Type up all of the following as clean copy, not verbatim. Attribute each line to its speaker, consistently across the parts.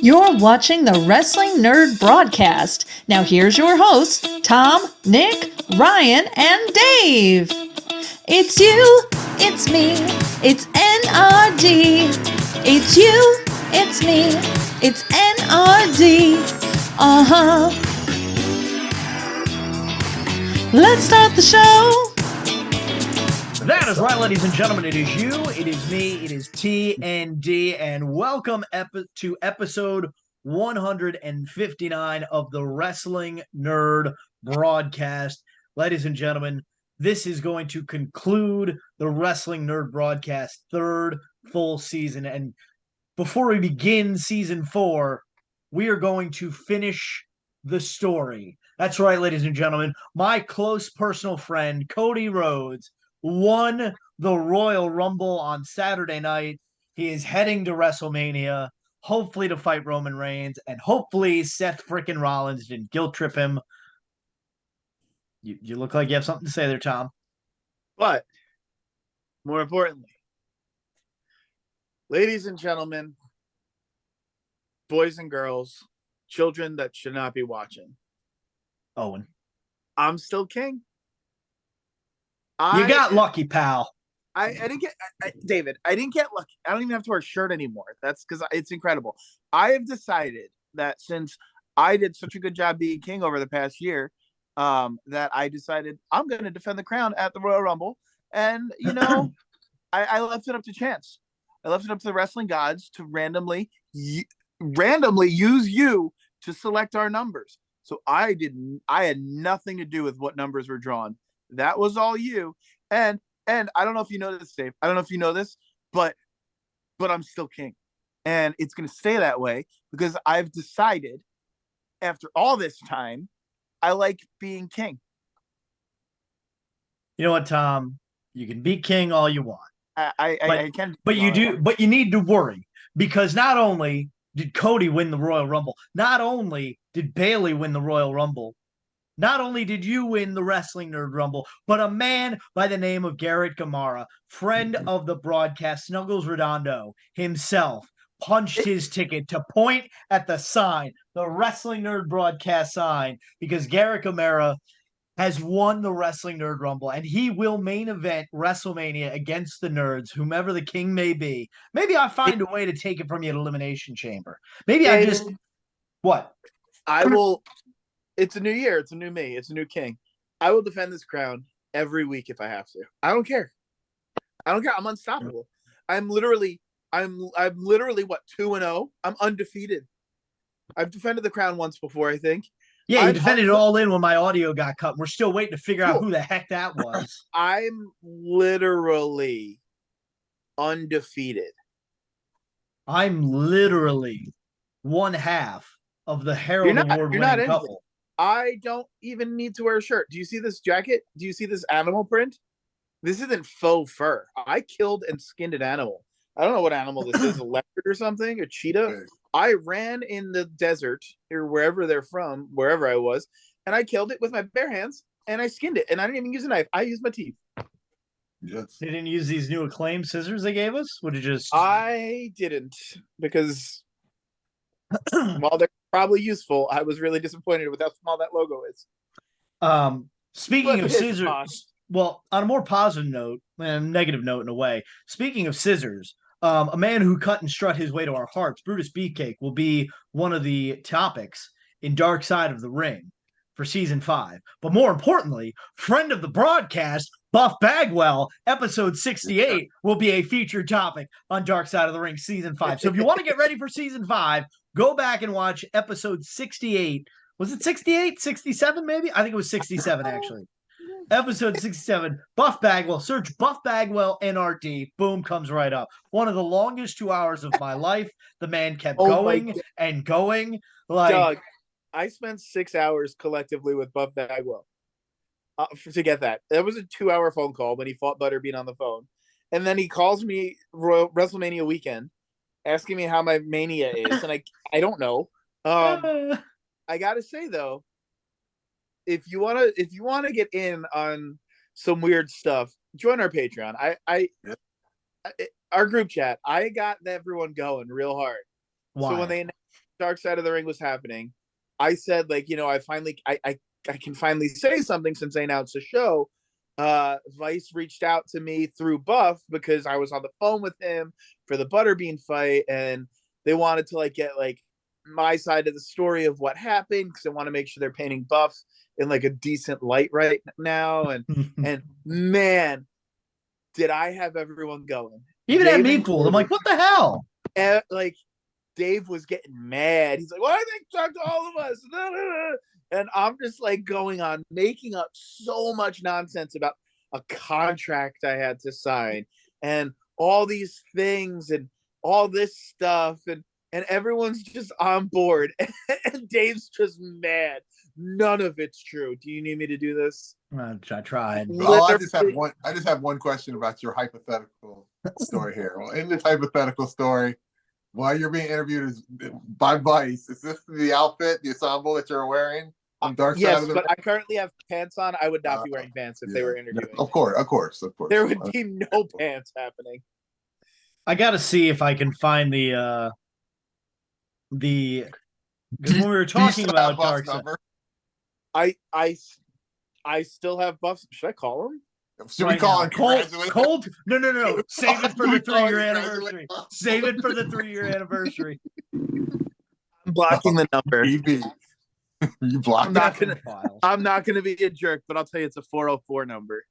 Speaker 1: You're watching the Wrestling Nerd broadcast. Now here's your hosts, Tom, Nick, Ryan, and Dave. It's you, it's me, it's NRD. It's you, it's me, it's NRD. Uh-huh. Let's start the show.
Speaker 2: That is right, ladies and gentlemen. It is you, it is me, it is TND, and welcome to episode 159 of the Wrestling Nerd broadcast. Ladies and gentlemen, this is going to conclude the Wrestling Nerd broadcast third full season. And before we begin season 4, we are going to finish the story. That's right, ladies and gentlemen. My close personal friend, Cody Rhodes, won the Royal Rumble on Saturday night. He is heading to WrestleMania, hopefully to fight Roman Reigns, and hopefully Seth frickin' Rollins didn't guilt trip him. You look like you have something to say there, Tom.
Speaker 3: But more importantly, ladies and gentlemen, boys and girls, children that should not be watching,
Speaker 2: Owen,
Speaker 3: I'm still king.
Speaker 2: You got lucky, pal.
Speaker 3: I didn't get David. I didn't get lucky. I don't even have to wear a shirt anymore. That's because it's incredible. I have decided that since I did such a good job being king over the past year, that I decided I'm going to defend the crown at the Royal Rumble. And you know, I left it up to chance. I left it up to the wrestling gods to randomly use you to select our numbers. So I had nothing to do with what numbers were drawn. That was all you. And I don't know if you know this, Dave. I don't know if you know this, but I'm still king. And it's going to stay that way because I've decided after all this time, I like being king.
Speaker 2: You know what, Tom? You can be king all you want.
Speaker 3: I can.
Speaker 2: But you need to worry because not only did Cody win the Royal Rumble, not only did Bailey win the Royal Rumble, not only did you win the Wrestling Nerd Rumble, but a man by the name of Garrett Gamara, friend of the broadcast, Snuggles Redondo himself, punched his ticket to point at the sign, the Wrestling Nerd broadcast sign, because Garrett Gamara has won the Wrestling Nerd Rumble, and he will main event WrestleMania against the Nerds, whomever the king may be. Maybe I find a way to take it from you at Elimination Chamber. Maybe I just... What?
Speaker 3: I will... It's a new year. It's a new me. It's a new king. I will defend this crown every week if I have to. I don't care. I'm unstoppable. I'm literally what, 2-0? I'm undefeated. I've defended the crown once before, I think.
Speaker 2: Yeah, you defended it all in when my audio got cut. We're still waiting to figure out who the heck that was.
Speaker 3: I'm literally undefeated.
Speaker 2: I'm literally one half of the Herald Award-winning couple.
Speaker 3: I don't even need to wear a shirt. Do you see this jacket? Do you see this animal print? This isn't faux fur. I killed and skinned an animal. I don't know what animal this is, a leopard or something, a cheetah. I ran in the desert or wherever they're from, wherever I was, and I killed it with my bare hands, and I skinned it, and I didn't even use a knife. I used my teeth.
Speaker 2: Yes. They didn't use these new Acclaim scissors they gave us? Would it just...
Speaker 3: I didn't, because while they're probably useful, I was really disappointed with how small that logo is.
Speaker 2: Speaking of scissors, well, on a more positive note, and negative note in a way, speaking of scissors, a man who cut and strut his way to our hearts, Brutus Beefcake, will be one of the topics in Dark Side of the Ring for season 5. But more importantly, friend of the broadcast, Buff Bagwell, episode 68, will be a featured topic on Dark Side of the Ring season 5. So if you want to get ready for season 5, go back and watch episode 68. Was it 68? 67 maybe? I think it was 67 actually. Episode 67, Buff Bagwell. Search Buff Bagwell NRD. Boom, comes right up. One of the longest 2 hours of my life. The man kept going and going. Like,
Speaker 3: Doug, I spent 6 hours collectively with Buff Bagwell to get that. That was a 2-hour phone call when he fought Butterbean on the phone. And then he calls me WrestleMania weekend asking me how my Mania is. And I don't know. I got to say, though, if you wanna get in on some weird stuff, join our Patreon. Our group chat. I got everyone going real hard.
Speaker 2: Why?
Speaker 3: So Dark Side of the Ring was happening, I said, like, I can finally say something since they announced the show. Vice reached out to me through Buff because I was on the phone with him for the Butterbean fight, and they wanted to get my side of the story of what happened because they want to make sure they're painting Buff in a decent light right now. And man, did I have everyone going?
Speaker 2: Even at me fooled. I'm like, what the hell?
Speaker 3: Dave was getting mad. He's like, "Why did they talk to all of us?" And I'm just going on, making up so much nonsense about a contract I had to sign and all these things and all this stuff. And everyone's just on board. And Dave's just mad. None of it's true. Do you need me to do this?
Speaker 2: I tried.
Speaker 4: Oh, I just have one question about your hypothetical story here. Well, in this hypothetical story, while you're being interviewed by Vice, is this the outfit, the ensemble that you're wearing on Dark Side of the Ring?
Speaker 3: But I currently have pants on. I would not be wearing pants if they were interviewing.
Speaker 4: Of course.
Speaker 3: There would be no pants happening.
Speaker 2: I got to see if I can find because when we were talking about Dark Side,
Speaker 3: I still have Buffs. Should I call him?
Speaker 4: Should we call him
Speaker 2: Cold? No. Save it for the 3-year anniversary. Save it for the 3-year anniversary.
Speaker 3: I'm blocking the number.
Speaker 4: You blocked
Speaker 3: I'm not gonna be a jerk, but I'll tell you it's a 404 number.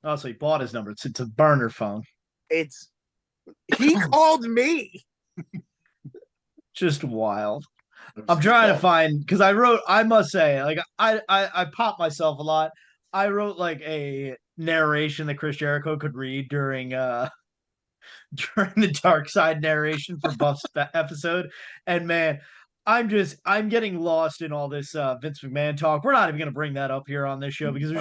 Speaker 2: Oh, so he bought his number. It's a burner phone.
Speaker 3: He called me.
Speaker 2: Just wild. I'm trying to find because I must say, I pop myself a lot. I wrote a narration that Chris Jericho could read during the Dark Side narration for Buff's episode. And man, I'm getting lost in all this Vince McMahon talk. We're not even going to bring that up here on this show because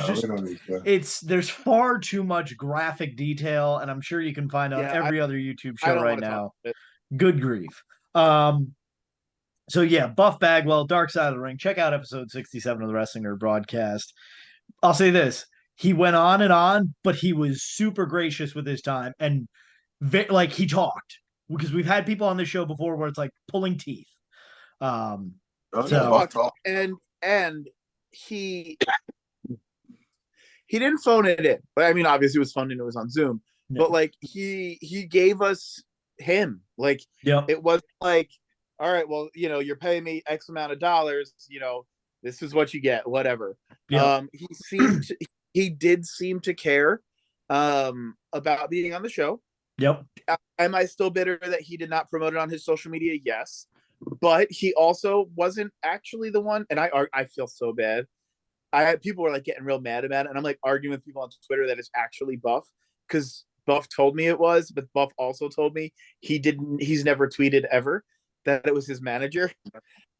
Speaker 2: there's far too much graphic detail, and I'm sure you can find on every other YouTube show right now. Good grief. So yeah, Buff Bagwell, Dark Side of the Ring. Check out episode 67 of the Wrestling N.R.D. broadcast. I'll say this. He went on, but he was super gracious with his time. And he talked. Because we've had people on this show before where it's pulling teeth. And he didn't phone it in. But I mean, obviously it was phoned in, it was on Zoom. Yeah. But he gave us him. It was all right, well, you're paying me X amount of dollars, this is what you get, whatever. Yep. He did seem to care about being on the show. Yep.
Speaker 3: Am I still bitter that he did not promote it on his social media? Yes. But he also wasn't actually the one, and I feel so bad. People were getting real mad about it, and I'm arguing with people on Twitter that it's actually Buff, because Buff told me it was, but Buff also told me he's never tweeted ever that it was his manager.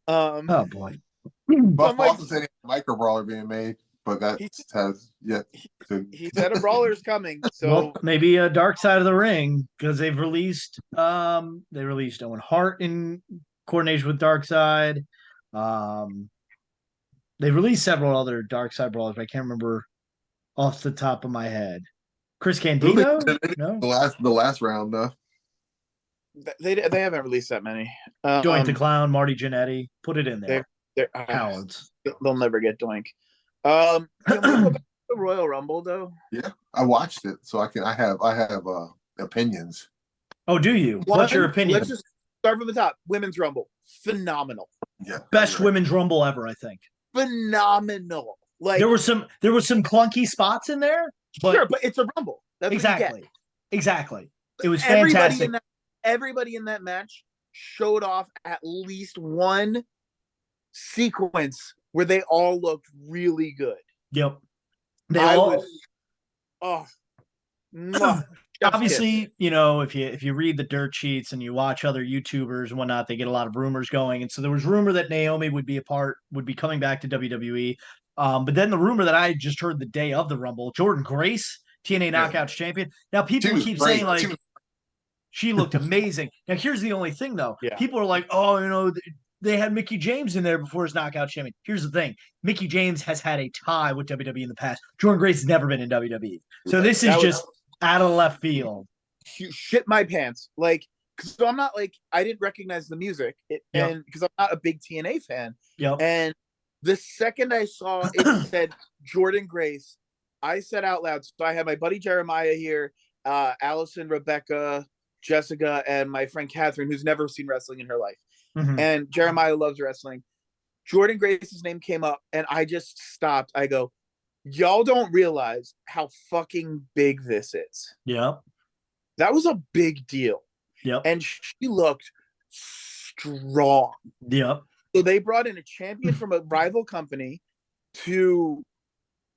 Speaker 2: Oh boy.
Speaker 4: Buff also said a micro brawler being made, but that has yet to.
Speaker 3: He said a brawler is coming. So
Speaker 2: well, maybe a Dark Side of the Ring, because they've released Owen Hart in coordination with Dark Side. They released several other Dark Side brawlers, but I can't remember off the top of my head. Chris Candido? No.
Speaker 4: The last round though.
Speaker 3: They haven't released that many.
Speaker 2: Doink the Clown, Marty Jannetty, put it in there.
Speaker 3: They're
Speaker 2: cowards.
Speaker 3: They'll never get Doink. The Royal Rumble though.
Speaker 4: Yeah, I watched it, so I have opinions.
Speaker 2: Oh, do you? What's your opinion?
Speaker 3: Let's just start from the top. Women's Rumble, phenomenal.
Speaker 4: Yeah,
Speaker 2: best Women's Rumble ever, I think.
Speaker 3: Phenomenal.
Speaker 2: There were some clunky spots in there, but
Speaker 3: sure, but it's a Rumble. That's
Speaker 2: exactly. It was fantastic.
Speaker 3: Everybody in that match showed off at least one sequence where they all looked really good.
Speaker 2: Yep. Obviously, if you read the dirt sheets and you watch other YouTubers and whatnot, they get a lot of rumors going. And so there was rumor that Naomi would be coming back to WWE. But then the rumor that I just heard the day of the Rumble, Jordynne Grace, TNA Knockouts champion. Now people keep saying she looked amazing. Now, here's the only thing, though. Yeah. People are like, oh, they had Mickie James in there before his knockout champion. Here's the thing. Mickie James has had a tie with WWE in the past. Jordynne Grace has never been in WWE. So this is just out of left field.
Speaker 3: Shit my pants. So I'm not like, I didn't recognize the music, and because I'm not a big TNA fan.
Speaker 2: Yep.
Speaker 3: And the second I saw it said Jordan Grace, I said out loud. So I had my buddy Jeremiah here, Allison, Rebecca, Jessica, and my friend Catherine, who's never seen wrestling in her life.
Speaker 2: Mhm.
Speaker 3: And Jeremiah loves wrestling. Jordan Grace's name came up, and I just stopped. I go, y'all don't realize how fucking big this is.
Speaker 2: Yep.
Speaker 3: That was a big deal.
Speaker 2: Yep.
Speaker 3: And she looked strong.
Speaker 2: Yep.
Speaker 3: So they brought in a champion from a rival company to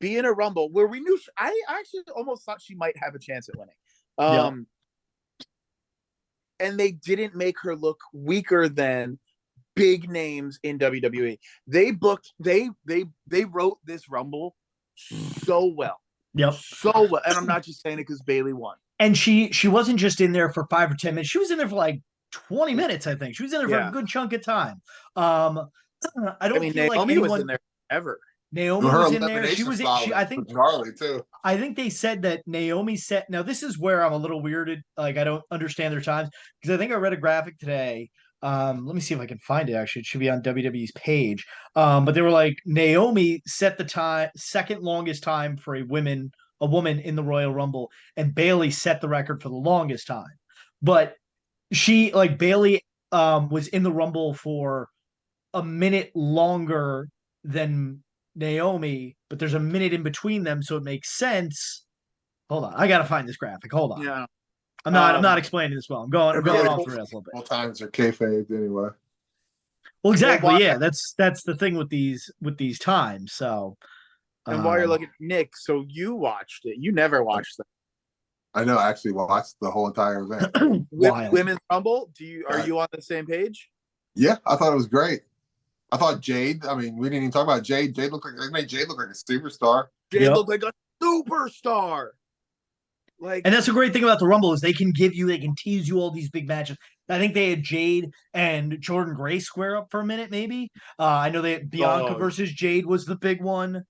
Speaker 3: be in a Rumble where we knew I actually almost thought she might have a chance at winning. And they didn't make her look weaker than big names in WWE. They wrote this Rumble so well.
Speaker 2: Yep.
Speaker 3: So well. And I'm not just saying it because Bayley won.
Speaker 2: And she wasn't just in there for 5 or 10 minutes. She was in there for like 20 minutes, I think. She was in there for a good chunk of time. I don't feel
Speaker 3: Naomi
Speaker 2: like anyone
Speaker 3: was in there ever.
Speaker 2: Naomi was in there. She was I think
Speaker 4: gnarly too.
Speaker 2: I think they said that Naomi said, now this is where I'm a little weirded. Like I don't understand their times because I think I read a graphic today. Let me see if I can find it. Actually, it should be on WWE's page. But they were like, Naomi set the time, second longest time for a woman in the Royal Rumble, and Bayley set the record for the longest time. But she, like Bayley, was in the Rumble for a minute longer than Naomi, but there's a minute in between them, so it makes sense. Hold on, I gotta find this graphic. Hold on.
Speaker 3: Yeah.
Speaker 2: I'm not explaining this well. I'm going off the rails a little bit.
Speaker 4: All times are kayfabe anyway.
Speaker 2: Well, exactly. Yeah, that's the thing with these times. So,
Speaker 3: and while you're looking, Nick, so you watched it. You never watched it.
Speaker 4: I know. I actually watched the whole entire event.
Speaker 3: Women's Rumble. Are you on the same page?
Speaker 4: Yeah, I thought it was great. I thought Jade. I mean, we didn't even talk about Jade. They made Jade look like a superstar.
Speaker 3: Jade looked like a superstar. Like,
Speaker 2: and that's the great thing about the Rumble is they can tease you all these big matches. I think they had Jade and Jordan Grace square up for a minute, maybe. I know they had Bianca versus Jade was the big one.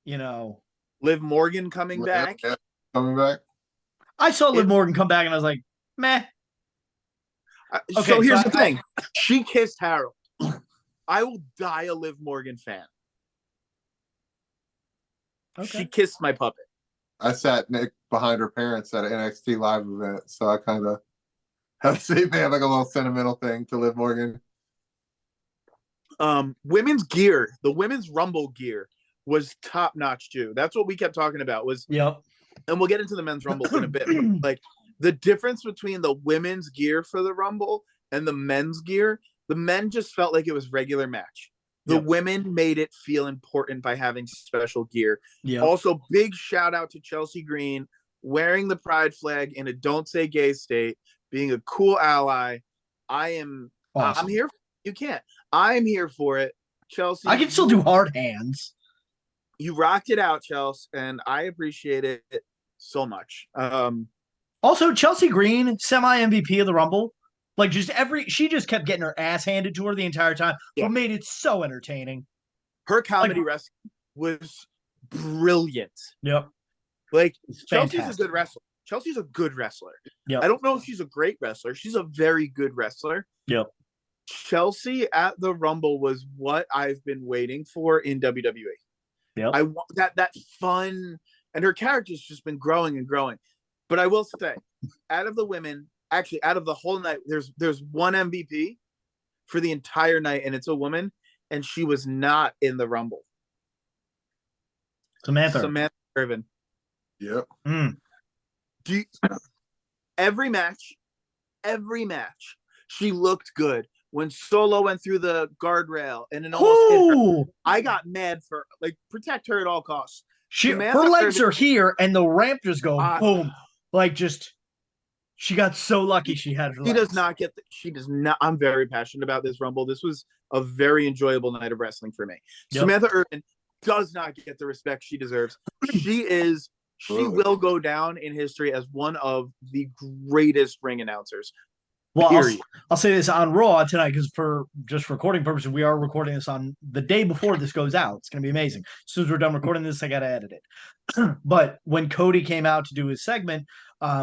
Speaker 2: You know,
Speaker 3: Liv Morgan coming back.
Speaker 4: Yeah, coming back.
Speaker 2: I saw Liv Morgan come back, and I was like, meh.
Speaker 3: Okay, so here's the thing: she kissed Harold. I will die a Liv Morgan fan. Okay. She kissed my puppet.
Speaker 4: I sat Nick behind her parents at an NXT live event, so I kind of have to say they have like a little sentimental thing to Liv Morgan.
Speaker 3: Women's gear, the women's Rumble gear was top notch too. That's what we kept talking about. And we'll get into the men's Rumble in a bit. But like the difference between the women's gear for the Rumble and the men's gear, the men just felt like it was regular match. The women made it feel important by having special gear. Also, big shout out to Chelsea Green wearing the pride flag in a don't say gay state, being a cool ally. I'm here. You can't. I'm here for it. Chelsea.
Speaker 2: I can still do hard hands.
Speaker 3: You rocked it out, Chelsea, and I appreciate it so much.
Speaker 2: Also, Chelsea Green, semi-MVP of the Rumble. Like she just kept getting her ass handed to her the entire time. What made it so entertaining.
Speaker 3: Her comedy wrestling was brilliant.
Speaker 2: Yep.
Speaker 3: Like Chelsea's a good wrestler. Chelsea's a good wrestler.
Speaker 2: Yep.
Speaker 3: I don't know if she's a great wrestler. She's a very good wrestler.
Speaker 2: Yep.
Speaker 3: Chelsea at the Rumble was what I've been waiting for in WWE.
Speaker 2: Yep.
Speaker 3: I want that fun, and her character's just been growing and growing. But I will say, out of the women, actually out of the whole night, there's one MVP for the entire night, and it's a woman, and she was not in the Rumble. Samantha Irvin.
Speaker 4: Yep.
Speaker 3: Every match, she looked good. When Solo went through the guardrail and it almost hit her, I got mad for protect her at all costs.
Speaker 2: Her legs are here, and the ramp just go boom, she got so lucky she had her legs.
Speaker 3: She does not. I'm very passionate about this Rumble. This was a very enjoyable night of wrestling for me. Yep. Samantha Irvin does not get the respect she deserves. She will go down in history as one of the greatest ring announcers.
Speaker 2: Well, I'll say this on Raw tonight because for just recording purposes, we are recording this on the day before this goes out. It's going to be amazing. As soon as we're done recording this, I got to edit it. But when Cody came out to do his segment,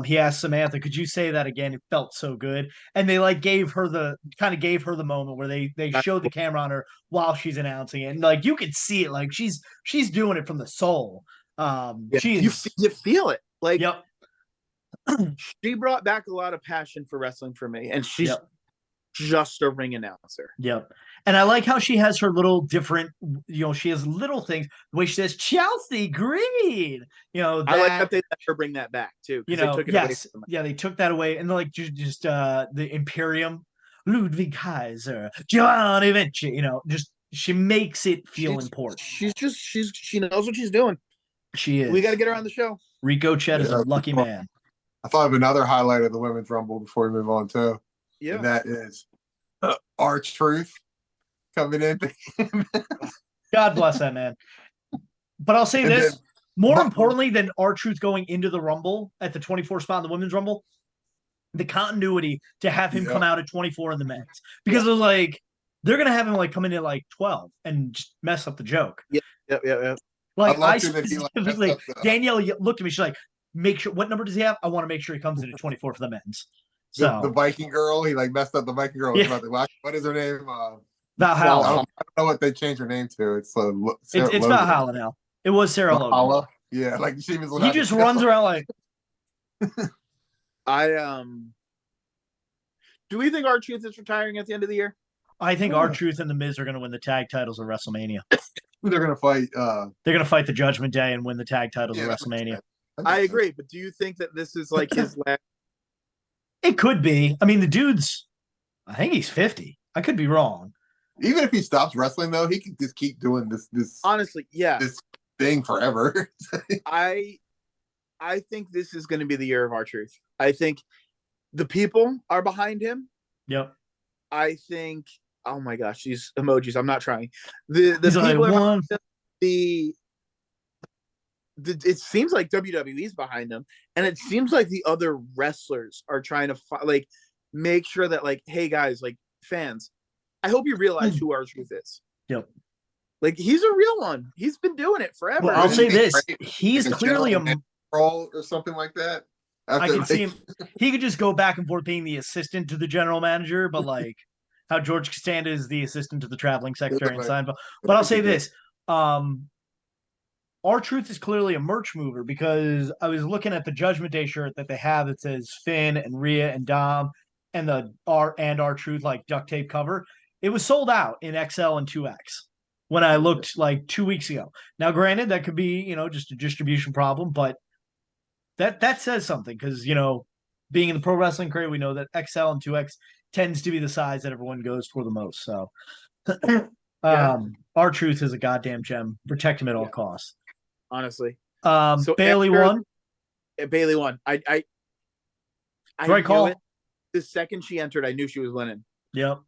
Speaker 2: He asked Samantha, "Could you say that again? It felt so good." And they like gave her the moment where they showed the camera on her while she's announcing it, and like you could see it, like she's doing it from the soul.
Speaker 3: You feel it, like
Speaker 2: yep.
Speaker 3: She brought back a lot of passion for wrestling for me, and she's just a ring announcer.
Speaker 2: Yep. And I like how she has her little different, she has little things. The way she says Chelsea Green, that,
Speaker 3: I like that they let her bring that back too.
Speaker 2: They took it away from her. They took that away, and like just the Imperium, Ludwig Kaiser, Giovanni Vinci. Just she makes it feel important.
Speaker 3: She knows what she's doing.
Speaker 2: She is.
Speaker 3: We got to get her on the show.
Speaker 2: Rico Chet is a lucky man.
Speaker 4: I thought of another highlight of the Women's Rumble before we move on too.
Speaker 3: Yeah,
Speaker 4: and that is R-Truth coming in.
Speaker 2: God bless that man. But I'll say this: more importantly than R-Truth going into the Rumble at the 24 spot in the Women's Rumble, the continuity to have him come out at 24 in the men's, because it was like they're gonna have him like come in at like 12 and just mess up the joke.
Speaker 3: Yeah.
Speaker 2: Like I specifically, Danielle looked at me. She's like, "Make sure. What number does he have? I want to make sure he comes in at 24 for the men's." So
Speaker 4: the Viking girl, he like messed up the Viking girl.
Speaker 2: Yeah.
Speaker 4: What is her name?
Speaker 2: Valhalla.
Speaker 4: I don't know what they changed her name to. It's
Speaker 2: Valhalla now. It was Sarah Logan.
Speaker 4: Yeah, like she was.
Speaker 2: He just runs around like.
Speaker 3: Do we think R-Truth is retiring at the end of the year?
Speaker 2: I think R-Truth and The Miz are going to win the tag titles at WrestleMania.
Speaker 4: They're going to fight.
Speaker 2: They're going to fight the Judgment Day and win the tag titles at WrestleMania.
Speaker 3: I agree, but do you think that this is like his last?
Speaker 2: It could be. I mean, the dude's. I think he's 50. I could be wrong.
Speaker 4: Even if he stops wrestling, though, he can just keep doing this.
Speaker 3: Honestly, yeah,
Speaker 4: this thing forever.
Speaker 3: I think this is going to be the year of R-Truth. I think the people are behind him.
Speaker 2: Yep.
Speaker 3: I think. Oh my gosh, these emojis! I'm not trying. The people
Speaker 2: like,
Speaker 3: are behind him, it seems like WWE's behind them, and it seems like the other wrestlers are trying to make sure that like, hey guys, like fans, I hope you realize who R-Truth is.
Speaker 2: Yep.
Speaker 3: Like he's a real one. He's been doing it forever.
Speaker 2: Well, I'll say this: he's clearly a
Speaker 4: role or something like that.
Speaker 2: I can see him. He could just go back and forth being the assistant to the general manager, but like how George Costanza is the assistant to the traveling secretary in Seinfeld. But I'll say this: R-Truth is clearly a merch mover, because I was looking at the Judgment Day shirt that they have that says Finn and Rhea and Dom and the R-Truth like duct tape cover. It was sold out in XL and 2X when I looked like 2 weeks ago. Now, granted, that could be, just a distribution problem, but that says something, because, being in the pro wrestling career, we know that XL and 2X tends to be the size that everyone goes for the most. So R-Truth is a goddamn gem. Protect him at all costs.
Speaker 3: Honestly.
Speaker 2: So Bailey won.
Speaker 3: Bailey won. I
Speaker 2: right call.
Speaker 3: It. The second she entered, I knew she was winning.
Speaker 2: Yep.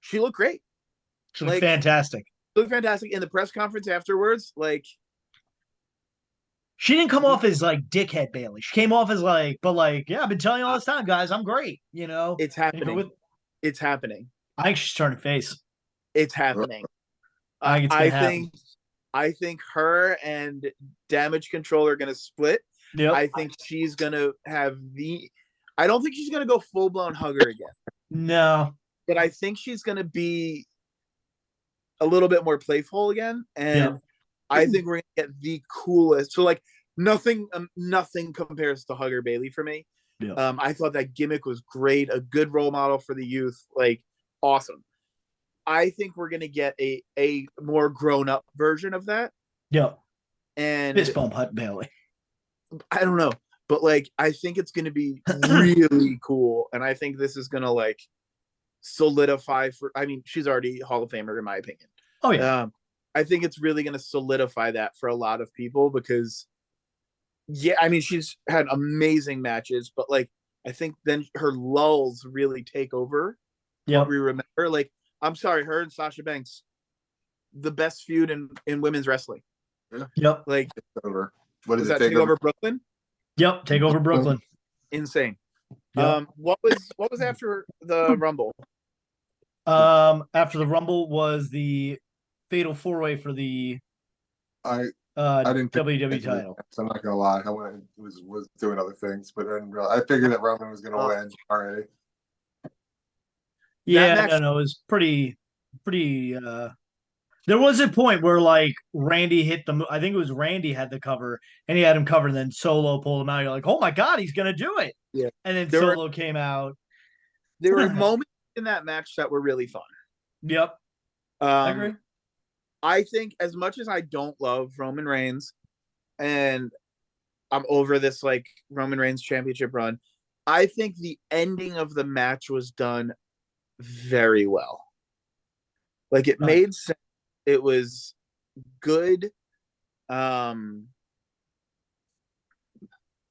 Speaker 3: She looked great.
Speaker 2: She looked fantastic.
Speaker 3: Looked fantastic in the press conference afterwards. Like,
Speaker 2: she didn't come off as like dickhead Bailey. She came off as like, yeah, I've been telling you all this time, guys, I'm great.
Speaker 3: It's happening. It's happening.
Speaker 2: I think she's turning face.
Speaker 3: It's happening. I think her and Damage Control are going to split.
Speaker 2: Yep.
Speaker 3: I think she's going to have I don't think she's going to go full blown hugger again.
Speaker 2: No.
Speaker 3: But I think she's going to be a little bit more playful again. And I think we're going to get the coolest. So like nothing compares to Hugger Bailey for me.
Speaker 2: Yeah.
Speaker 3: I thought that gimmick was great. A good role model for the youth. Like awesome. I think we're going to get a more grown up version of that.
Speaker 2: Yeah.
Speaker 3: And
Speaker 2: fist bump Hut Bailey.
Speaker 3: I don't know, but like, I think it's going to be really cool. And I think this is going to like solidify she's already Hall of Famer in my opinion.
Speaker 2: Oh yeah.
Speaker 3: I think it's really going to solidify that for a lot of people because she's had amazing matches, but like, I think then her lulls really take over.
Speaker 2: Yeah.
Speaker 3: What we remember, like, I'm sorry, her and Sasha Banks, the best feud in women's wrestling.
Speaker 4: Yeah.
Speaker 2: Yep.
Speaker 3: Like,
Speaker 4: over. What is
Speaker 3: that? Take over Brooklyn?
Speaker 2: Yep. Take over Brooklyn.
Speaker 3: Insane.
Speaker 2: Yep.
Speaker 3: What was after the Rumble?
Speaker 2: After the Rumble was the Fatal 4-Way for the
Speaker 4: I didn't pay
Speaker 2: WWE
Speaker 4: attention to the
Speaker 2: title.
Speaker 4: match, I'm not gonna lie. I was doing other things, but I figured that Roman was gonna win already.
Speaker 2: Yeah,
Speaker 3: match-
Speaker 2: no, it was pretty. There was a point where like Randy hit the. I think it was Randy had the cover, and he had him covered, and then Solo pulled him out. You're like, oh my god, he's gonna do it!
Speaker 3: Yeah.
Speaker 2: And then
Speaker 3: There
Speaker 2: Solo came out.
Speaker 3: There were moments in that match that were really fun.
Speaker 2: Yep, I agree.
Speaker 3: I think as much as I don't love Roman Reigns, and I'm over this like Roman Reigns championship run, I think the ending of the match was done very well. Like it made sense. It was good. I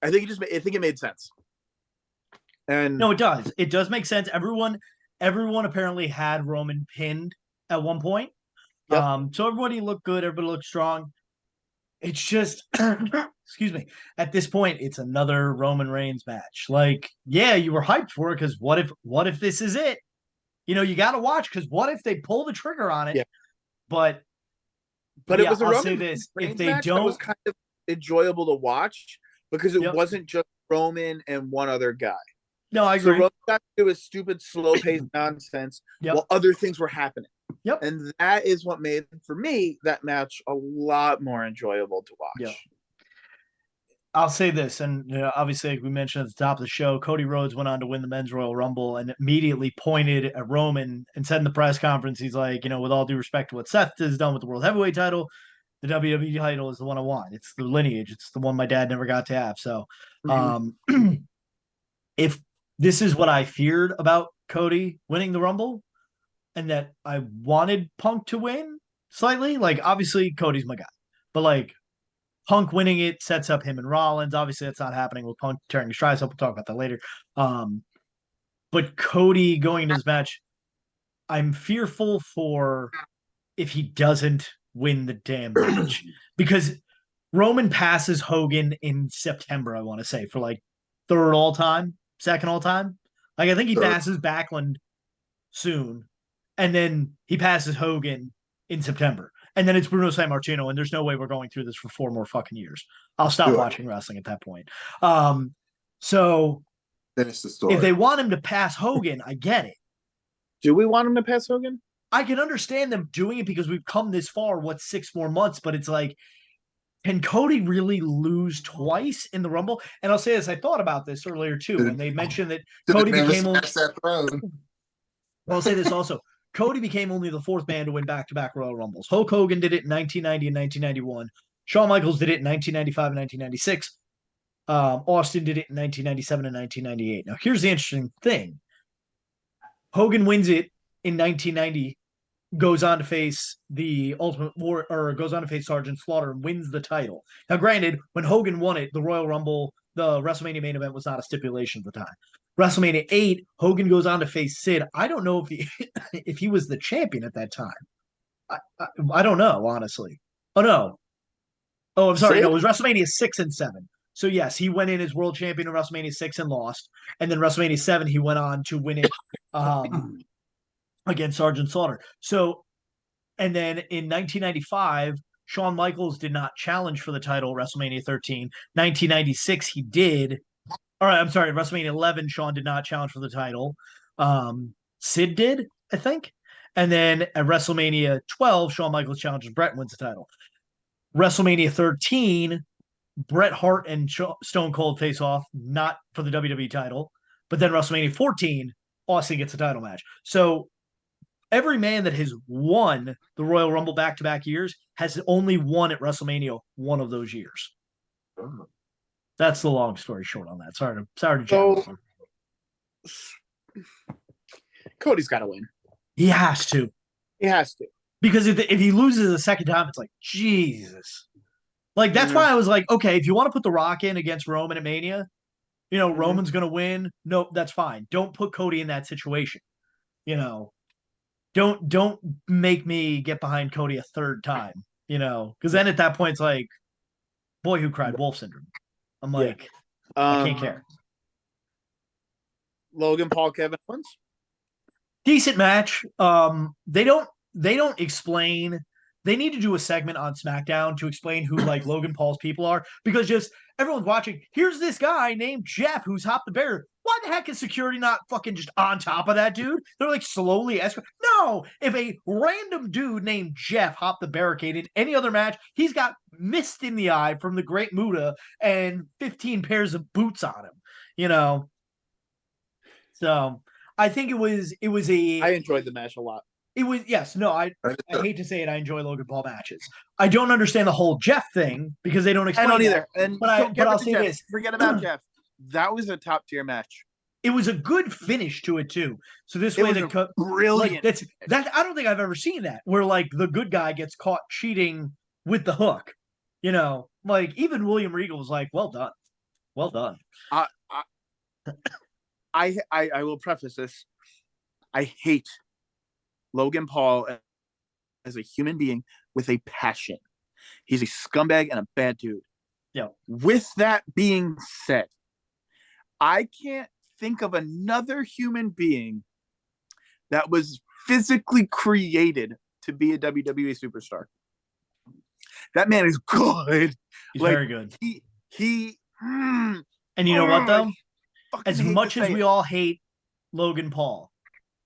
Speaker 3: think it made sense. And
Speaker 2: no, it does. It does make sense. Everyone apparently had Roman pinned at one point.
Speaker 3: Yep.
Speaker 2: So everybody looked good. Everybody looked strong. It's just, excuse me. At this point, it's another Roman Reigns match. Like, yeah, you were hyped for it because what if this is it? You know, you got to watch because what if they pull the trigger on it?
Speaker 3: Yeah.
Speaker 2: But
Speaker 3: yeah, it was a Roman
Speaker 2: Reigns
Speaker 3: if they match that was kind of enjoyable to watch because it wasn't just Roman and one other guy.
Speaker 2: No, I agree.
Speaker 3: So Roman got to do his stupid, slow-paced nonsense while other things were happening.
Speaker 2: Yep.
Speaker 3: And that is what made, for me, that match a lot more enjoyable to watch.
Speaker 2: Yep. I'll say this, and obviously, like we mentioned at the top of the show, Cody Rhodes went on to win the Men's Royal Rumble and immediately pointed at Roman and said in the press conference, he's like, with all due respect to what Seth has done with the World Heavyweight title, the WWE title is the one I want. It's the lineage. It's the one my dad never got to have. So if this is what I feared about Cody winning the Rumble and that I wanted Punk to win slightly, like obviously Cody's my guy, but like Punk winning it sets up him and Rollins. Obviously that's not happening with Punk tearing his strides up. We'll talk about that later. But Cody going into this match, I'm fearful for if he doesn't win the damn match because Roman passes Hogan in September, I want to say, for like third all time, second all time. Like I think he passes Backlund soon, and then he passes Hogan in September, and then it's Bruno Sammartino, and there's no way we're going through this for 4 more fucking years. I'll stop watching wrestling at that point. So
Speaker 4: finish the story.
Speaker 2: If they want him to pass Hogan, I get it.
Speaker 3: Do we want him to pass Hogan?
Speaker 2: I can understand them doing it because we've come this far. 6 more months? But it's like, can Cody really lose twice in the Rumble? And I'll say this: I thought about this earlier too, when they mentioned that Cody became only. Well, I'll say this also: Cody became only the 4th man to win back-to-back Royal Rumbles. Hulk Hogan did it in 1990 and 1991. Shawn Michaels did it in 1995 and 1996. Austin did it in 1997 and 1998. Now, here's the interesting thing: Hogan wins it in 1990. Goes on to face the Ultimate War, or goes on to face Sergeant Slaughter and wins the title. Now, granted, when Hogan won it, the Royal Rumble, the WrestleMania main event was not a stipulation at the time. WrestleMania 8, Hogan goes on to face Sid. I don't know if he was the champion at that time. I don't know, honestly. Oh, no. Oh, I'm sorry. Sid? No, it was WrestleMania 6 and 7. So, yes, he went in as world champion in WrestleMania 6 and lost. And then WrestleMania 7, he went on to win it against Sergeant Slaughter. So, and then in 1995, Shawn Michaels did not challenge for the title WrestleMania 13. 1996, he did. All right, I'm sorry, WrestleMania 11, Shawn did not challenge for the title. Sid did, I think. And then at WrestleMania 12, Shawn Michaels challenges Brett and wins the title. WrestleMania 13, Bret Hart and Stone Cold face off, not for the WWE title. But then WrestleMania 14, Austin gets a title match. So every man that has won the Royal Rumble back-to-back years has only won at WrestleMania one of those years. Oh. That's the long story short on that. Sorry to jump.
Speaker 3: Cody's got to win.
Speaker 2: He has to.
Speaker 3: He has to.
Speaker 2: Because if he loses a second time, it's like, Jesus. Like, that's why I was like, okay, if you want to put The Rock in against Roman at Mania, Roman's going to win. Nope, that's fine. Don't put Cody in that situation. Don't make me get behind Cody a third time, because then at that point it's like, boy who cried wolf syndrome. I'm like, I can't care.
Speaker 3: Logan Paul, Kevin Owens,
Speaker 2: decent match. They don't explain they need to do a segment on SmackDown to explain who like Logan Paul's people are, because just everyone's watching. Here's this guy named Jeff who's Hop the Bear. Why the heck is security not fucking just on top of that dude? They're like slowly escorting. No, if a random dude named Jeff hopped the barricade in any other match, he's got mist in the eye from the Great Muta and 15 pairs of boots on him. You know, so I think it was
Speaker 3: I enjoyed the match a lot.
Speaker 2: It was yes, no, I hate to say it, I enjoy Logan Paul matches. I don't understand the whole Jeff thing because they don't explain.
Speaker 3: I don't either.
Speaker 2: That.
Speaker 3: And
Speaker 2: but I'll say
Speaker 3: Jeff.
Speaker 2: this:
Speaker 3: forget about Jeff. That was a top tier match.
Speaker 2: It was a good finish to it too. So this
Speaker 3: It
Speaker 2: way,
Speaker 3: was brilliant.
Speaker 2: Like, that I don't think I've ever seen that where like the good guy gets caught cheating with the hook. You know, like even William Regal was like, "Well done, well done."
Speaker 3: I will preface this. I hate Logan Paul as a human being with a passion. He's a scumbag and a bad dude.
Speaker 2: Yeah.
Speaker 3: With that being said, I can't think of another human being that was physically created to be a WWE superstar. That man is good.
Speaker 2: He's very good.
Speaker 3: And
Speaker 2: you know what though? As much as we all hate Logan Paul,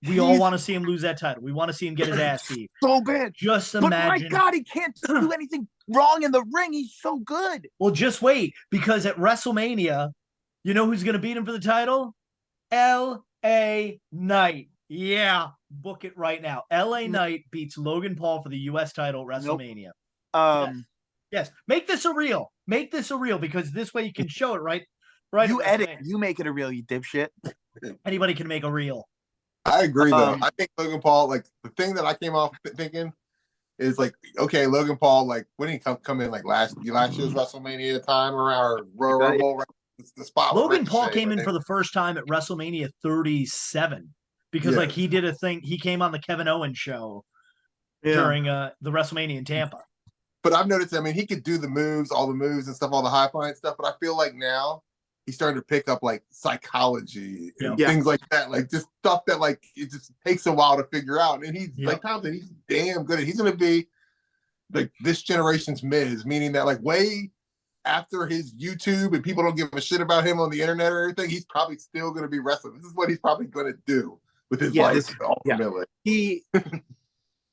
Speaker 2: we all want to see him lose that title. We want to see him get his ass beat.
Speaker 3: So bad.
Speaker 2: Just imagine.
Speaker 3: But my God, he can't do anything wrong in the ring. He's so good.
Speaker 2: Well, just wait, because at WrestleMania, you know who's going to beat him for the title? L.A. Knight. Yeah, book it right now. L.A. Knight beats Logan Paul for the U.S. title at WrestleMania.
Speaker 3: Nope.
Speaker 2: Yes. Make this a real. Make this a real, because this way you can show it right.
Speaker 3: You edit. You make it a reel, you dipshit.
Speaker 2: Anybody can make a reel.
Speaker 4: I agree, though. I think Logan Paul, like, the thing that I came off thinking is, like, okay, Logan Paul, like, when he come in, like, last year's WrestleMania time around Royal Rumble, the spot.
Speaker 2: Logan Paul came in for the first time at WrestleMania 37 because, like, he did a thing. He came on the Kevin Owens show during the WrestleMania in Tampa.
Speaker 4: But I've noticed, I mean, he could do the moves, all the moves and stuff, all the high-flying stuff, but I feel like now he's starting to pick up like psychology and things like that, like just stuff that like it just takes a while to figure out. And he's like Thompson, he's damn good. He's going to be like this generation's Miz, meaning that like way after his YouTube and people don't give a shit about him on the internet or everything, he's probably still going to be wrestling. This is what he's probably going to do with his life. Ultimately,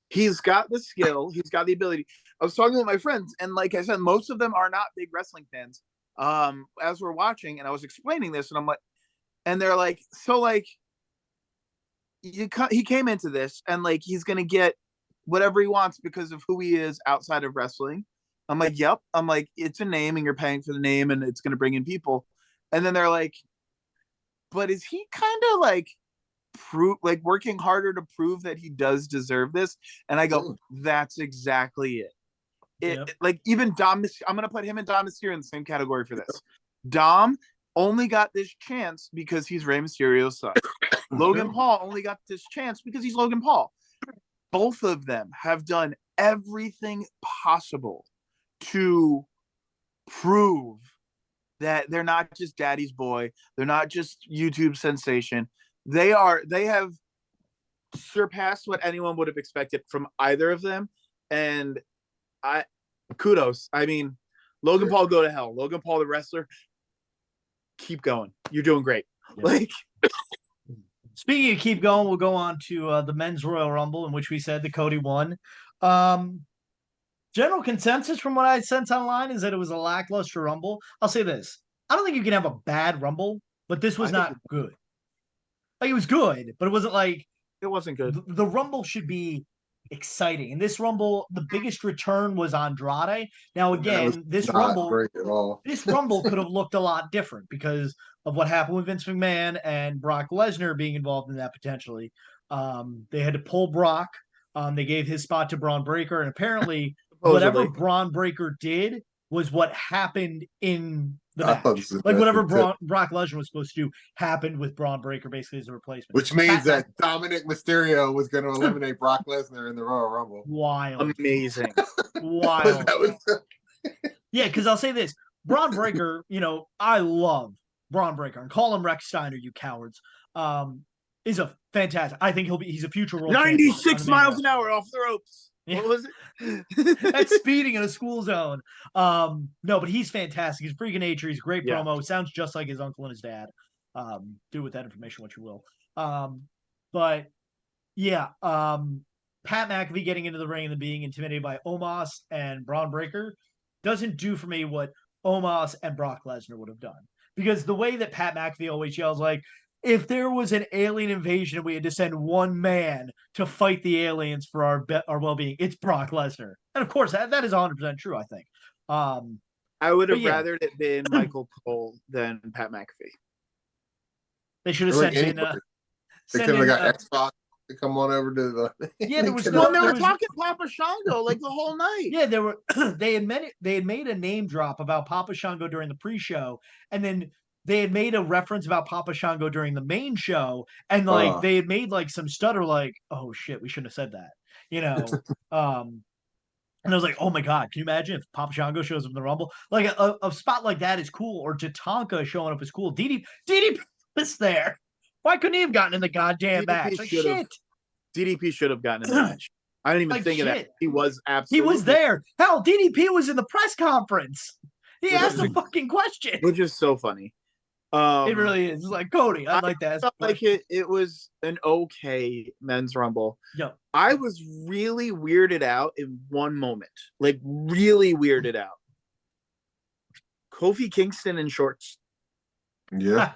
Speaker 3: he's got the skill, he's got the ability. I was talking with my friends, and like I said, most of them are not big wrestling fans. As we're watching, and I was explaining this, and I'm like, and they're like, so like, he came into this, and like he's gonna get whatever he wants because of who he is outside of wrestling. I'm like, yep. I'm like, it's a name, and you're paying for the name, and it's gonna bring in people. And then they're like, but is he kind of like working harder to prove that he does deserve this? And I go, that's exactly it. Like even Dom, I'm gonna put him and Dom Mysterio in the same category for this. Dom only got this chance because he's Rey Mysterio's son. Logan Paul only got this chance because he's Logan Paul. Both of them have done everything possible to prove that they're not just daddy's boy. They're not just YouTube sensation. They have surpassed what anyone would have expected from either of them. And kudos. I mean, Logan Paul, go to hell. Logan Paul, the wrestler, keep going. You're doing great. Like,
Speaker 2: speaking of keep going, we'll go on to the men's Royal Rumble, in which we said that Cody won. General consensus from what I sense online is that it was a lackluster Rumble. I'll say this: I don't think you can have a bad Rumble, but this was not good. Like, it was good, but it wasn't like
Speaker 3: it wasn't good.
Speaker 2: The Rumble should be exciting. In this Rumble, the biggest return was Andrade. Now, again, this Rumble could have looked a lot different because of what happened with Vince McMahon and Brock Lesnar being involved in that potentially. They had to pull Brock. They gave his spot to Braun Breaker, and apparently whatever Braun Breaker did was what happened in the match. Like whatever Brock Lesnar was supposed to do happened with Braun Breaker basically as a replacement.
Speaker 4: Which means that Dominic Mysterio was going to eliminate Brock Lesnar in the Royal Rumble.
Speaker 2: Wild.
Speaker 3: Amazing.
Speaker 2: Wild. Yeah, because I'll say this. Braun Breaker, I love Braun Breaker. And call him Rex Steiner, you cowards. Is a fantastic. I think he's a future world
Speaker 3: 96 miles an hour off the ropes. What was it?
Speaker 2: That's speeding in a school zone. No, but he's fantastic. He's freaking nature. He's a great
Speaker 3: Yeah.
Speaker 2: promo. Sounds just like his uncle and his dad. Do with that information what you will. But yeah, Pat McAfee getting into the ring and then being intimidated by Omos and Braun Breaker doesn't do for me what Omos and Brock Lesnar would have done. Because the way that Pat McAfee always yells, like, if there was an alien invasion and we had to send one man to fight the aliens for our well-being, it's Brock Lesnar. And of course, that is 100% true, I think.
Speaker 3: I would have
Speaker 2: yeah.
Speaker 3: rather it been Michael Cole than Pat McAfee.
Speaker 2: They should have
Speaker 4: Like
Speaker 2: sent in.
Speaker 4: they could have got X-Pac to come on over to the.
Speaker 2: Yeah, there was
Speaker 3: Well, they were talking Papa Shango like the whole night.
Speaker 2: Yeah, they had made a name drop about Papa Shango during the pre-show, and then they had made a reference about Papa Shango during the main show, and like they had made like some stutter, like, oh shit, we shouldn't have said that, you know. And I was like, oh my god, can you imagine if Papa Shango shows up in the Rumble? Like a spot like that is cool, or Tatanka showing up is cool. DDP was there. Why couldn't he have gotten in the goddamn match? Like, shit.
Speaker 3: DDP should have gotten in the match. I didn't even think of that. He was absolutely.
Speaker 2: He was there. Hell, DDP was in the press conference. He asked a fucking question.
Speaker 3: Which is so funny.
Speaker 2: It really is. It's like, Cody, I'd like to ask.
Speaker 3: Felt like it was an okay men's Rumble.
Speaker 2: Yeah.
Speaker 3: I was really weirded out in one moment. Like, really weirded out. Kofi Kingston in shorts.
Speaker 4: Yeah.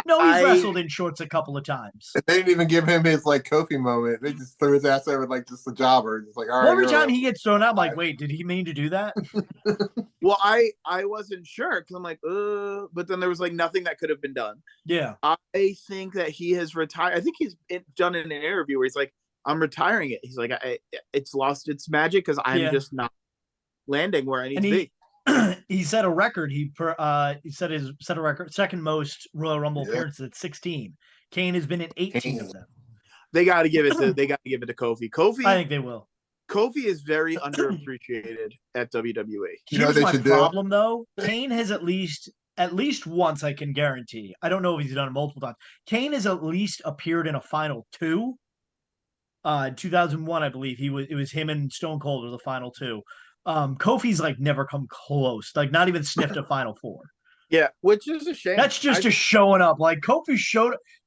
Speaker 2: No, he's wrestled in shorts a couple of times.
Speaker 4: They didn't even give him his like Kofi moment. They just threw his ass over like just a jobber. Just like, all right.
Speaker 2: Every time he gets thrown out, I'm like, wait, did he mean to do that?
Speaker 3: Well, I wasn't sure because I'm like, but then there was like nothing that could have been done.
Speaker 2: Yeah.
Speaker 3: I think that he has retired. I think he's done in an interview where he's like, I'm retiring it. He's like, it's lost its magic because I'm just not landing where I need to be.
Speaker 2: He set a record. He set a record, second most Royal Rumble appearances at 16. Kane has been in 18 of them.
Speaker 3: They got to give it to Kofi. Kofi,
Speaker 2: I think they will.
Speaker 3: Kofi is very underappreciated at WWE.
Speaker 2: Here's my problem though. Kane has at least once, I can guarantee. I don't know if he's done it multiple times. Kane has at least appeared in a final two. 2001, I believe it was him and Stone Cold were the final two. Kofi's like never come close, like not even sniffed a final four.
Speaker 3: Yeah, which is a shame.
Speaker 2: That's just showing up. Like Kofi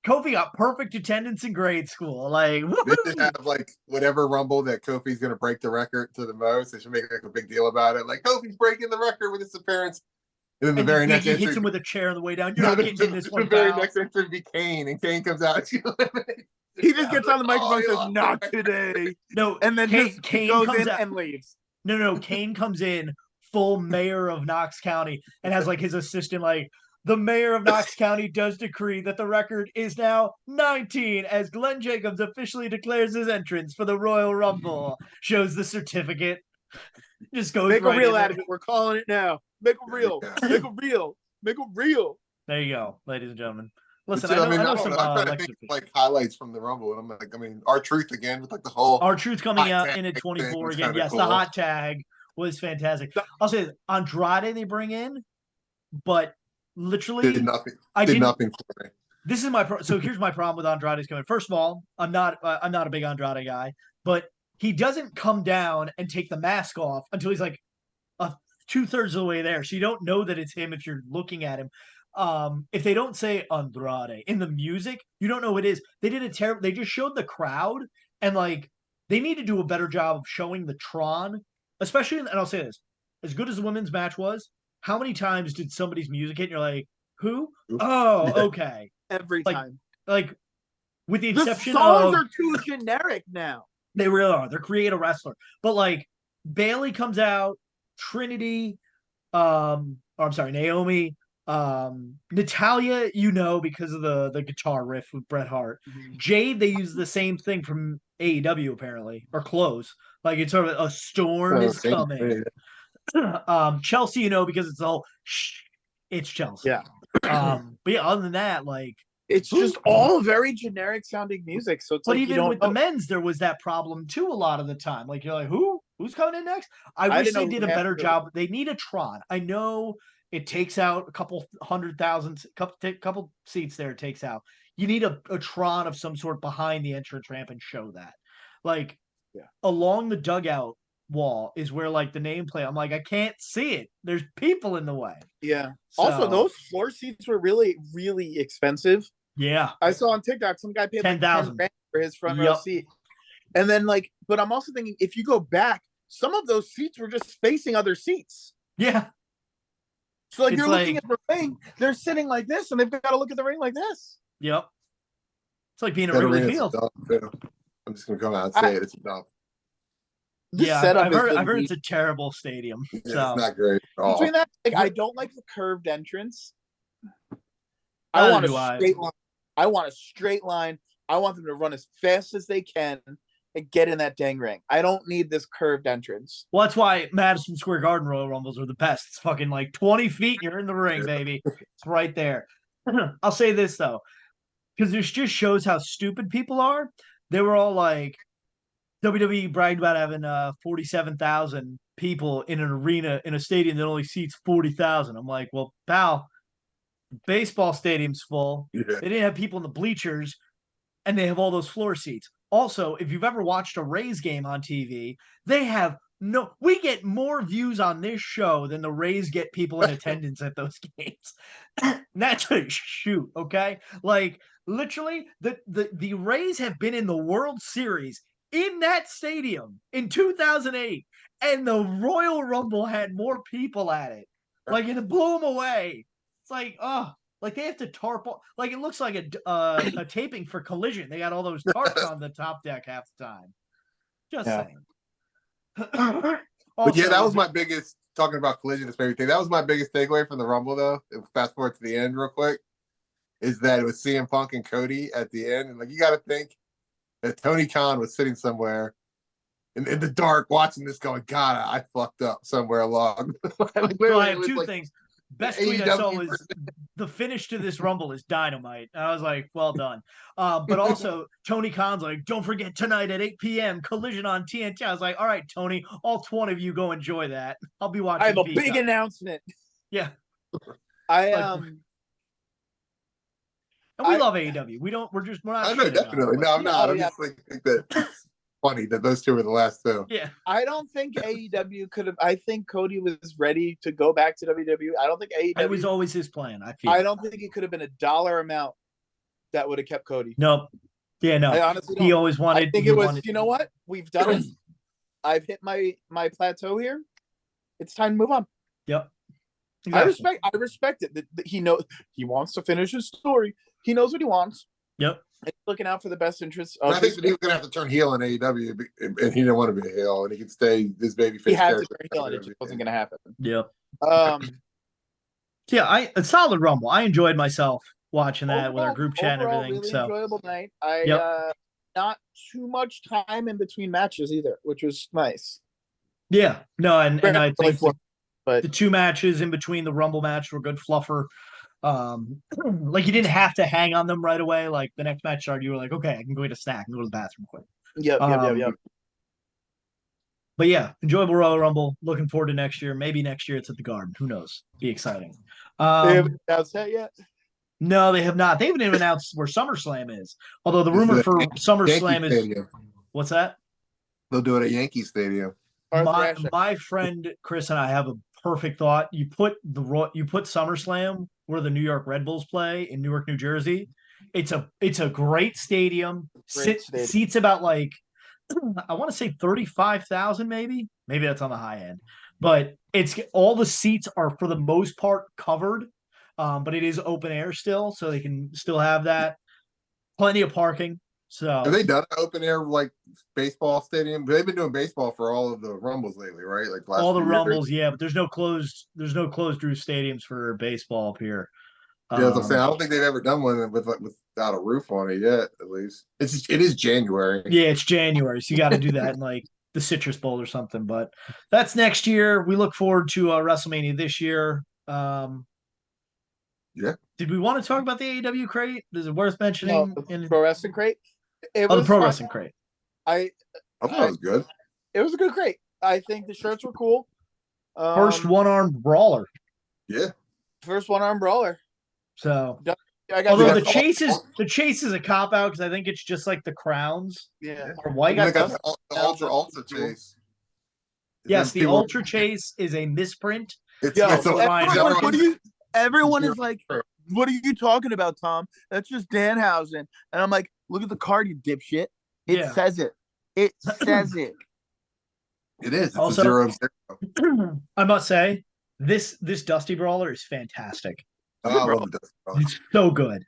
Speaker 2: got perfect attendance in grade school. Like
Speaker 4: they should have like whatever Rumble that Kofi's gonna break the record to the most. They should make like a big deal about it. Like Kofi's breaking the record with his appearance. And then the very next entry,
Speaker 2: hits him with a chair on the way down. You're not getting in this one.
Speaker 4: The very next entry would be Kane, and Kane comes out.
Speaker 3: He just gets on the microphone and says, "Not today."
Speaker 2: No,
Speaker 3: and then Kane goes in and leaves.
Speaker 2: No. Kane comes in full mayor of Knox County and has like his assistant like, the mayor of Knox County does decree that the record is now 19 as Glenn Jacobs officially declares his entrance for the Royal Rumble. Shows the certificate. Just goes
Speaker 3: Make
Speaker 2: right
Speaker 3: a real
Speaker 2: in
Speaker 3: out of it. We're calling it now. Make a real. Make a real. Make a real.
Speaker 2: There you go, ladies and gentlemen. Listen,
Speaker 4: I know some, I'm trying to think like highlights from the Rumble, and I'm like, R-Truth again with like the whole
Speaker 2: R-Truth coming out in at 24 again. Yes, cool. The hot tag was fantastic. I'll say this, Andrade they bring in, but literally
Speaker 4: did nothing for me.
Speaker 2: This is so here's my problem with Andrade's coming. First of all, I'm not a big Andrade guy, but he doesn't come down and take the mask off until he's like 2/3 of the way there. So you don't know that it's him if you're looking at him. If they don't say Andrade in the music, you don't know who it is. They did a terrible. They just showed the crowd, and like they need to do a better job of showing the Tron, especially. And I'll say this: as good as the women's match was, how many times did somebody's music hit? And you're like, who? Oh, okay.
Speaker 3: Every time.
Speaker 2: Like with the exception
Speaker 3: the songs are too generic now.
Speaker 2: They really are. They're create a wrestler, but like Bailey comes out, Trinity, Naomi. Natalia, because of the guitar riff with Bret Hart. Mm-hmm. Jade, they use the same thing from AEW apparently, or close. Like it's sort of a storm is coming. Chelsea, because it's all it's Chelsea.
Speaker 3: Yeah.
Speaker 2: But yeah, other than that, like
Speaker 3: it's just all very generic sounding music. So it's
Speaker 2: but like even with the men's, there was that problem too a lot of the time. Like you're like, who's coming in next? I wish they did a better job. They need a Tron. I know it takes out a couple 100,000, couple seats there. It takes out. You need a Tron of some sort behind the entrance ramp and show that. Like along the dugout wall is where like the nameplate. I'm like, I can't see it. There's people in the way.
Speaker 3: Yeah.
Speaker 2: So,
Speaker 3: Also, those floor seats were really, really expensive.
Speaker 2: Yeah.
Speaker 3: I saw on TikTok some guy paid like
Speaker 2: 10,000
Speaker 3: for his front row seat. And then like, but I'm also thinking if you go back, some of those seats were just facing other seats.
Speaker 2: Yeah.
Speaker 3: So like you're looking at the ring, they're sitting like this, and they've got to look at the ring like this.
Speaker 2: Yep. It's like being at Wrigley Field.
Speaker 4: I'm just gonna come out and say it. It's a dump.
Speaker 2: Yeah, I've heard it's a terrible stadium.
Speaker 4: Yeah,
Speaker 2: so
Speaker 4: it's not great at all.
Speaker 3: Between that, like, I don't like the curved entrance. I want a straight line. I want a straight line. I want them to run as fast as they can and get in that dang ring. I don't need this curved entrance.
Speaker 2: Well, that's why Madison Square Garden Royal Rumbles are the best. It's fucking like 20 feet. You're in the ring, baby. It's right there. I'll say this though, because this just shows how stupid people are. They were all like, WWE bragged about having 47,000 people in an arena in a stadium that only seats 40,000. I'm like, well, pal, baseball stadium's full.
Speaker 4: Yeah.
Speaker 2: They didn't have people in the bleachers, and they have all those floor seats. Also, if you've ever watched a Rays game on TV, they have we get more views on this show than the Rays get people in attendance at those games. That's a shoot, okay? Like literally, the Rays have been in the World Series in that stadium in 2008, and the Royal Rumble had more people at it. Like it blew them away. It's like, like they have to tarp, like it looks like a taping for Collision. They got all those tarps on the top deck half the time. Just saying.
Speaker 4: But yeah, that was my biggest, talking about Collision, this favorite thing. That was my biggest takeaway from the Rumble, though. Fast forward to the end real quick, is that it was CM Punk and Cody at the end. And like, you got to think that Tony Khan was sitting somewhere in the dark watching this going, God, I fucked up somewhere along.
Speaker 2: Well, I have two things. Best tweet I saw was the finish to this Rumble is dynamite. I was like, well done. But also, Tony Khan's like, don't forget tonight at 8 p.m. Collision on TNT. I was like, all right, Tony, all 20 of you go enjoy that. I'll be watching.
Speaker 3: I have a big announcement.
Speaker 2: Yeah.
Speaker 3: And
Speaker 2: we love AEW. We're not.
Speaker 4: I know, definitely. No, I'm not. I just think that it's funny that those two were the last two.
Speaker 2: Yeah.
Speaker 3: I don't think AEW could have. I think Cody was ready to go back to WWE. I don't think AEW.
Speaker 2: It was always his plan.
Speaker 3: I don't think it could have been a dollar amount that would have kept Cody.
Speaker 2: Nope. Yeah, no.
Speaker 3: I honestly don't.
Speaker 2: He always wanted.
Speaker 3: I think it was. You know what? We've done it. I've hit my plateau here. It's time to move on.
Speaker 2: Yep. Exactly.
Speaker 3: I respect it. That he knows he wants to finish his story. He knows what he wants.
Speaker 2: Yep.
Speaker 3: And looking out for the best interests of
Speaker 4: I think that he was going to have to turn heel in AEW, and he didn't want to be a heel, and he could stay this babyface.
Speaker 3: He had to turn heel, and it just wasn't going to happen.
Speaker 2: Yep.
Speaker 3: Yeah,
Speaker 2: a solid Rumble. I enjoyed myself watching that with our group chat and everything.
Speaker 3: Really
Speaker 2: so
Speaker 3: enjoyable night. Not too much time in between matches either, which was nice.
Speaker 2: Yeah. No, and I think
Speaker 3: but
Speaker 2: the two matches in between the Rumble match were good fluffer. Like you didn't have to hang on them right away. Like the next match started, you were like, okay, I can go get a snack and go to the bathroom quick.
Speaker 3: Yep.
Speaker 2: But yeah, enjoyable Royal Rumble. Looking forward to next year. Maybe next year it's at the Garden. Who knows? Be exciting.
Speaker 3: They haven't announced that yet.
Speaker 2: No, they have not. They haven't even announced where SummerSlam is. Although the rumor for SummerSlam is
Speaker 4: Stadium.
Speaker 2: What's that?
Speaker 4: They'll do it at Yankee Stadium.
Speaker 2: My friend Chris and I have a perfect thought. You put SummerSlam where the New York Red Bulls play in Newark, New Jersey. It's a great stadium. Seats about like I want to say 35,000 maybe. Maybe that's on the high end. But it's all the seats are for the most part covered. But it is open air still, so they can still have that. Plenty of parking. So
Speaker 4: have they done an open air like baseball stadium? They've been doing baseball for all of the Rumbles lately, right? Like
Speaker 2: all the Rumbles, yeah. But there's no closed drew stadiums for baseball up here.
Speaker 4: Yeah, that's what I'm saying. I don't think they've ever done one without a roof on it yet. At least it is January.
Speaker 2: Yeah, it's January, so you got to do that in like the Citrus Bowl or something. But that's next year. We look forward to WrestleMania this year.
Speaker 4: Yeah.
Speaker 2: Did we want to talk about the AEW crate? Is it worth mentioning?
Speaker 3: The Pro Wrestling crate.
Speaker 2: The Pro Wrestling crate.
Speaker 3: I
Speaker 4: thought it was good.
Speaker 3: It was a good crate. I think the shirts were cool.
Speaker 2: First one-armed brawler.
Speaker 4: Yeah.
Speaker 3: First one-armed brawler.
Speaker 2: So
Speaker 3: I got
Speaker 2: Although
Speaker 3: Dusty.
Speaker 2: the chase is a cop out because I think it's just like the crowns
Speaker 3: Yeah.
Speaker 2: are
Speaker 3: I
Speaker 2: white.
Speaker 3: got
Speaker 4: They got
Speaker 3: Dusty.
Speaker 4: the ultra chase.
Speaker 2: Yes,
Speaker 4: Then
Speaker 2: the
Speaker 4: people-
Speaker 2: ultra chase is a misprint.
Speaker 4: It's,
Speaker 3: Yo,
Speaker 4: it's a,
Speaker 2: Ryan
Speaker 3: everyone is like, what are you talking about, Tom? That's just Danhausen. And I'm like, look at the card, you dipshit. It
Speaker 2: Yeah.
Speaker 3: says it. It says it.
Speaker 4: It is. It's
Speaker 2: Also-
Speaker 4: a 0-0.
Speaker 2: I must say, this Dusty Brawler is fantastic.
Speaker 4: Oh, I love the Dusty Brawler.
Speaker 2: It's so good.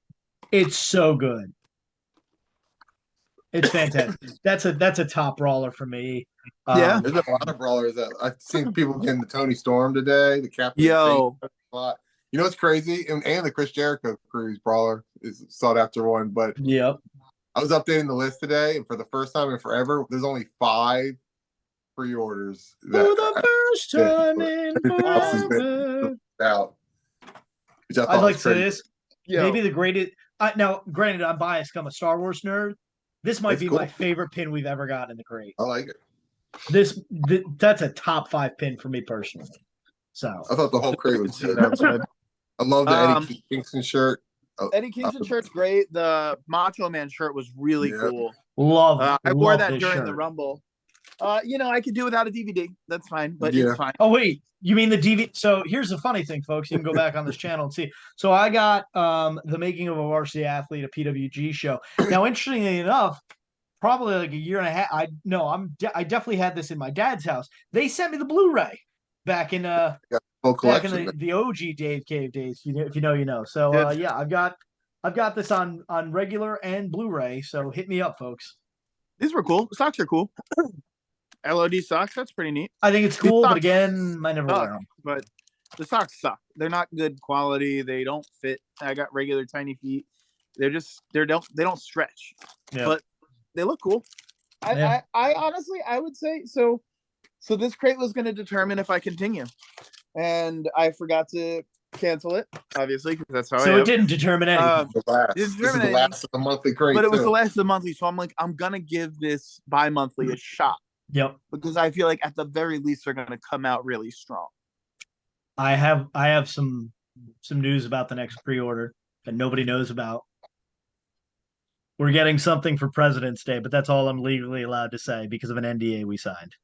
Speaker 2: It's so good. It's fantastic. That's a top brawler for me.
Speaker 3: Yeah.
Speaker 4: There's a lot of brawlers that I've seen people getting the Tony Storm today, the Captain.
Speaker 3: Yo.
Speaker 4: A lot. You know what's crazy? And the Chris Jericho Cruise brawler is sought after one. But
Speaker 2: Yep.
Speaker 4: I was updating the list today, and for the first time in forever, there's only 5 pre-orders
Speaker 2: For the first time in
Speaker 4: everything else has been
Speaker 2: forever.
Speaker 4: out. Which I
Speaker 2: I'd
Speaker 4: thought
Speaker 2: like
Speaker 4: was
Speaker 2: to say
Speaker 4: crazy.
Speaker 2: this.
Speaker 3: Yo.
Speaker 2: Maybe the greatest. Now, granted, I'm biased. I'm a Star Wars nerd. This might
Speaker 4: It's
Speaker 2: be
Speaker 4: cool.
Speaker 2: my favorite pin we've ever gotten in the crate.
Speaker 4: I like it.
Speaker 2: That's a top 5 pin for me personally. So
Speaker 4: I thought the whole crate was good.
Speaker 3: That was good.
Speaker 4: I love the
Speaker 3: Um,
Speaker 4: Eddie Kingston shirt.
Speaker 3: Eddie Kingston shirt's great. The Macho Man shirt was really
Speaker 4: Yeah.
Speaker 3: cool.
Speaker 2: love.
Speaker 3: I wore
Speaker 2: love
Speaker 3: that
Speaker 2: this
Speaker 3: during
Speaker 2: shirt.
Speaker 3: the Rumble. I could do without a DVD. That's fine, but
Speaker 4: Yeah.
Speaker 3: it's fine.
Speaker 2: Oh wait, you mean the DVD? So here's the funny thing, folks. You can go back on this channel and see. So I got the making of a varsity athlete, a PWG show. Now, interestingly enough, probably like a year and a half. I definitely had this in my dad's house. They sent me the Blu-ray back in
Speaker 4: Full
Speaker 2: back in
Speaker 4: collection.
Speaker 2: the OG Dave Cave days. If you know, you know. So
Speaker 3: Good.
Speaker 2: yeah, I've got this on regular and Blu-ray. So hit me up, folks.
Speaker 3: These were cool. Socks are cool. LOD socks, that's pretty neat.
Speaker 2: I think it's
Speaker 3: These
Speaker 2: cool, but
Speaker 3: socks
Speaker 2: again, I never
Speaker 3: suck.
Speaker 2: wear them.
Speaker 3: But the socks suck. They're not good quality. They don't fit. I got regular tiny feet. They don't stretch.
Speaker 2: Yeah.
Speaker 3: But they look cool.
Speaker 2: Yeah.
Speaker 3: I honestly I would say so. So this crate was going to determine if I continue, and I forgot to cancel it, obviously, because that's how I
Speaker 2: So
Speaker 3: am.
Speaker 2: it didn't determine anything.
Speaker 4: The last.
Speaker 3: It's
Speaker 4: This is the
Speaker 3: discriminating.
Speaker 4: last of the monthly crate.
Speaker 3: But it was
Speaker 4: too.
Speaker 3: the last of the monthly, so I'm like, I'm gonna give this bi-monthly a shot
Speaker 2: Yep.
Speaker 3: because I feel like at the very least they're gonna come out really strong.
Speaker 2: I have some news about the next pre-order that nobody knows about. We're getting something for President's Day, but that's all I'm legally allowed to say because of an NDA we signed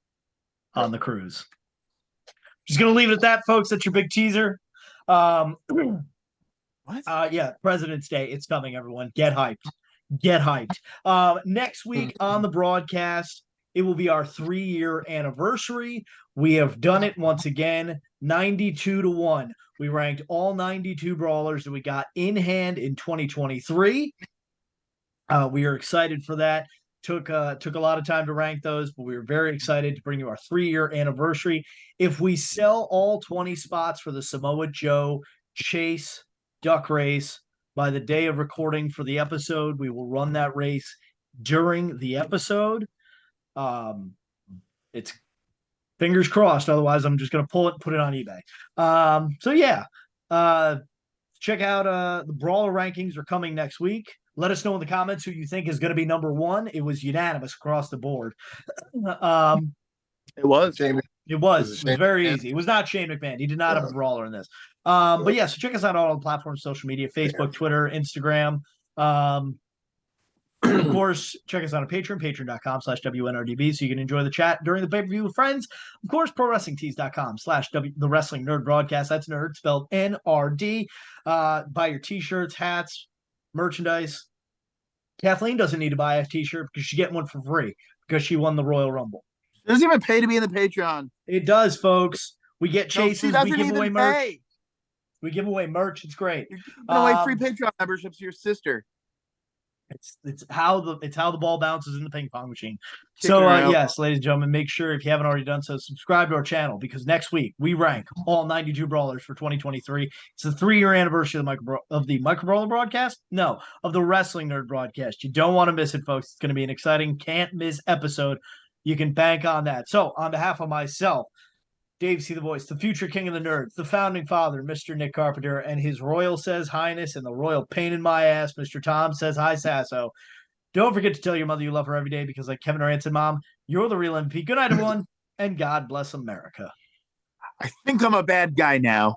Speaker 2: on the cruise. Just gonna leave it at that, folks. That's your big teaser.
Speaker 3: What?
Speaker 2: Yeah, President's Day. It's coming, everyone. Get hyped. Get hyped. Next week on the broadcast, it will be our 3-year anniversary. We have done it once again, 92-1. We ranked all 92 brawlers that we got in hand in 2023. We are excited for that. Took a lot of time to rank those, but we were very excited to bring you our 3-year anniversary. If we sell all 20 spots for the Samoa Joe Chase Duck race by the day of recording for the episode, we will run that race during the episode. It's fingers crossed. Otherwise, I'm just going to pull it and put it on eBay. So yeah, check out the Brawler rankings are coming next week. Let us know in the comments who you think is going to be number 1. It was unanimous across the board.
Speaker 3: It was.
Speaker 4: Jamie.
Speaker 2: It was
Speaker 4: Was it
Speaker 2: very
Speaker 4: Shane
Speaker 2: easy. It was not Shane McMahon. He did not have a
Speaker 4: Yeah.
Speaker 2: brawler in this. But yeah, so check us out on all the platforms, social media, Facebook, Twitter, Instagram. Of course, check us out on Patreon, patreon.com/WNRDB, so you can enjoy the chat during the pay-per-view with friends. Of course, ProWrestlingTees.com/the Wrestling Nerd Broadcast. That's nerd spelled NRD. Buy your t-shirts, hats, merchandise. Kathleen doesn't need to buy a t-shirt because she's getting one for free because she won the Royal Rumble.
Speaker 3: It doesn't even pay to be in the Patreon.
Speaker 2: It does, folks. We get
Speaker 3: No,
Speaker 2: chases.
Speaker 3: she
Speaker 2: We
Speaker 3: doesn't
Speaker 2: give away
Speaker 3: even
Speaker 2: merch.
Speaker 3: pay.
Speaker 2: We give away merch. It's great.
Speaker 3: You're giving away free Patreon memberships to your sister.
Speaker 2: It's how the ball bounces in the ping pong machine.
Speaker 3: Kick
Speaker 2: So
Speaker 3: her out.
Speaker 2: yes, ladies and gentlemen, make sure if you haven't already done so, subscribe to our channel because next week we rank all 92 brawlers for 2023. It's the 3-year anniversary of the Micro Brawler broadcast. No, of the Wrestling Nerd broadcast. You don't want to miss it, folks. It's going to be an exciting, can't miss episode. You can bank on that. So on behalf of myself, DaveCTheVoice, the future king of the nerds, the founding father, Mr. Nick Carpenter, and his royal says highness and the royal pain in my ass, Mr. Tom says hi, Sasso. Don't forget to tell your mother you love her every day because like Kevin Durant said, Mom, you're the real MVP. Good night, everyone, and God bless America.
Speaker 3: I think I'm a bad guy now.